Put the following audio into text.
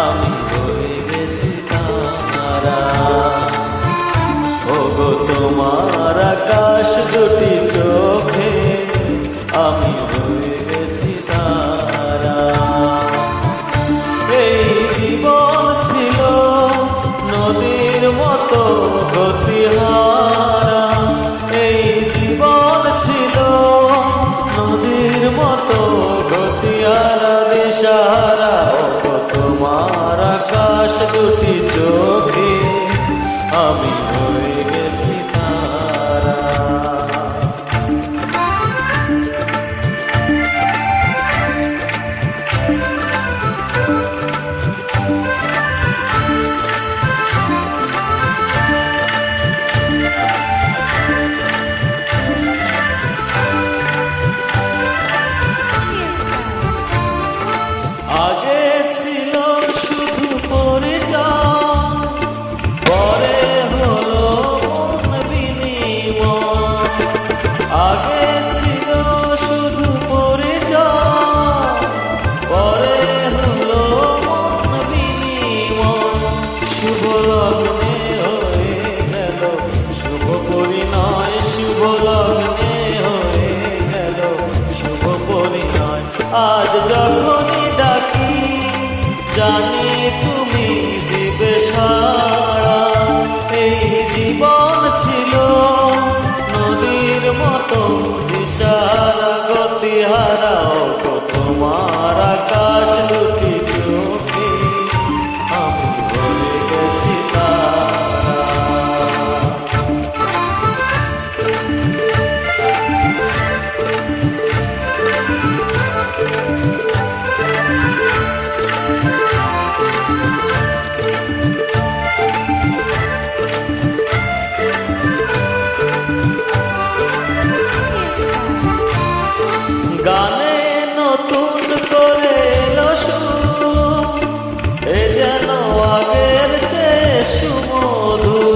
আমি হয়ে গেছি তারা। ওগো তোমার আকাশ দুটি চোখে আমি হয়ে গেছি তারা। এই জীবন ছিল নদীর মতো গতিহারা, এই জীবন ছিল নদীর মতো গতিহারা দিশাহারা। ওগো তোমার আকাশ দুটি চোখে আমি হয়ে গেছি তারা। আগে ছিল শুধু পরিচয়, পরে হলো মন বিনিময়। আগে ছিল শুধু পরিচয়, পরে হলো মন বিনিময়। শুভ লগ্নে হয়ে গেল শুভ পরিণয়, শুভ লগ্নে হয়ে গেল শুভ পরিণয়। আজ যখনই ডাকি জানি তুমি দিবে সাড়া। এই জীবন ছিল নদীর মতো দিশাহারা গতিহারা। ওগো তোমার আকাশ দুটি চোখে আমি হয়ে গেছি তারা। গানে নতুন করে এলো সুর, এ যেন আগের চেয়ে সুমধুর।